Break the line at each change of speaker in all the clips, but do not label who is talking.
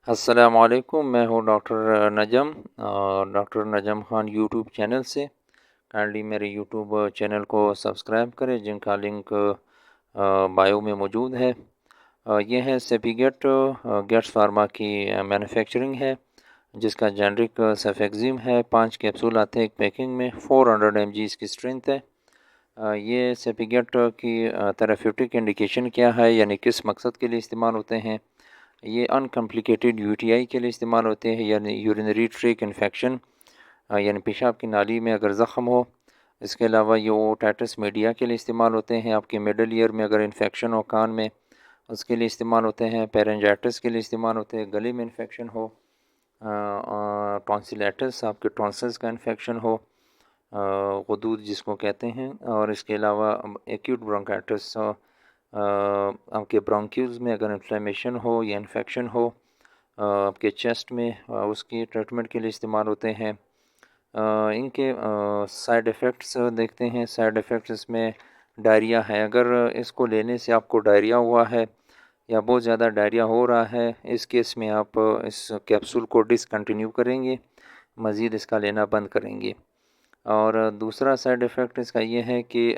अस्सलाम वालेकुम, मैं हूँ डॉक्टर नजम और डॉक्टर नजम ख़ान यूट्यूब चैनल से। काइंडली मेरे यूट्यूब चैनल को सब्सक्राइब करें जिनका लिंक बायो में मौजूद है। ये है सेपीगेट गेट्स फार्मा की मैन्युफैक्चरिंग है जिसका जेनरिक सेफेक्सिम है। 5 कैप्सूल आते हैं एक पैकिंग में। 400 mg इसकी स्ट्रेंथ है। ये सेपीगेट की थेरेप्यूटिक इंडिकेशन क्या है, यानी किस मकसद के लिए इस्तेमाल होते हैं। ये अनकम्प्लिकेटेड यूटीआई के लिए इस्तेमाल होते हैं, यानी यूरिनरी ट्रैक इन्फेक्शन, यानी पेशाब की नाली में अगर ज़ख़म हो। इसके अलावा ये ओटाइटिस मीडिया के लिए इस्तेमाल होते हैं, आपके मिडल ईयर में अगर इन्फेक्शन हो कान में उसके लिए इस्तेमाल होते हैं। पेरेंजाइटिस के लिए इस्तेमाल होते हैं, गले में इन्फेक्शन हो। टॉन्सिलाइटिस, आपके टॉन्सिल्स का इन्फेक्शन हो, ग़ुदूद जिसको कहते हैं। और इसके अलावा एक्यूट ब्रोंकाइटिस, आपके ब्रोंक्यूल्स में अगर इन्फ्लेमेशन हो या इन्फेक्शन हो आपके चेस्ट में, उसकी ट्रीटमेंट के लिए इस्तेमाल होते हैं। इनके साइड इफ़ेक्ट्स देखते हैं। साइड इफ़ेक्ट्स इसमें डायरिया है। अगर इसको लेने से आपको डायरिया हुआ है या बहुत ज़्यादा डायरिया हो रहा है, इस केस में आप इस कैप्सूल को डिसकंटिन्यू करेंगे, मज़ीद इसका लेना बंद करेंगे। और दूसरा साइड इफ़ेक्ट इसका ये है कि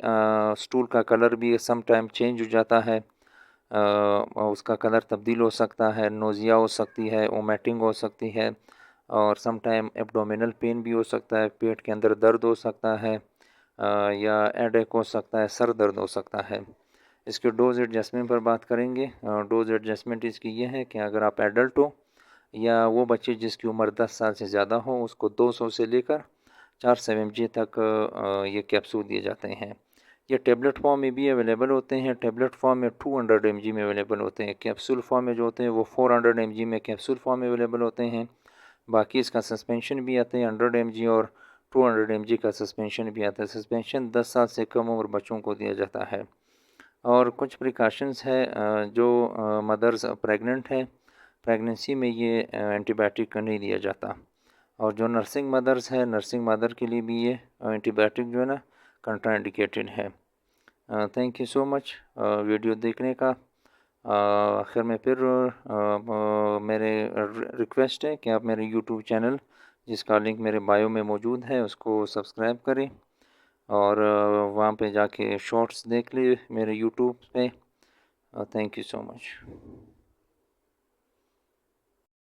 स्टूल का कलर भी सम टाइम चेंज हो जाता है। उसका कलर तब्दील हो सकता है, नोज़िया हो सकती है, वोमिटिंग हो सकती है और सम टाइम एब्डोमिनल पेन भी हो सकता है, पेट के अंदर दर्द हो सकता है, या हेडेक हो सकता है, सर दर्द हो सकता है। इसके डोज एडजस्टमेंट पर बात करेंगे। डोज एडजस्टमेंट इसकी ये है कि अगर आप एडल्ट हो या वो बच्चे जिसकी उम्र 10 साल से ज़्यादा हो, उसको 200 से लेकर 400 mg तक ये कैप्सूल दिए जाते हैं। ये टेबलेट फॉर्म में भी अवेलेबल होते हैं। टेबलेट फॉर्म में 200 mg में अवेलेबल होते हैं। कैप्सूल फॉर्म में जो होते हैं वो 400 mg में कैप्सूल फॉर्म में अवेलेबल होते हैं। बाकी इसका सस्पेंशन भी आते हैं 100 mg और 200 mg का सस्पेंशन भी आता है। सस्पेंशन 10 साल से कम उम्र बच्चों को दिया जाता है। और कुछ प्रिकॉशंस है, जो मदर्स प्रेग्नेंट है, प्रेगनेंसी में ये एंटीबायोटिक नहीं दिया जाता। और जो नर्सिंग मदर्स है, नर्सिंग मदर के लिए भी ये एंटीबायोटिक जो है ना कंट्राइंडिकेटेड है। Thank you so much video देखने का। आखिर में फिर मेरे रिक्वेस्ट है कि आप मेरे यूट्यूब चैनल, जिसका लिंक मेरे बायो में मौजूद है, उसको सब्सक्राइब करें और वहाँ पे जाके शॉर्ट्स देख ले मेरे यूट्यूब पे। Thank you so much.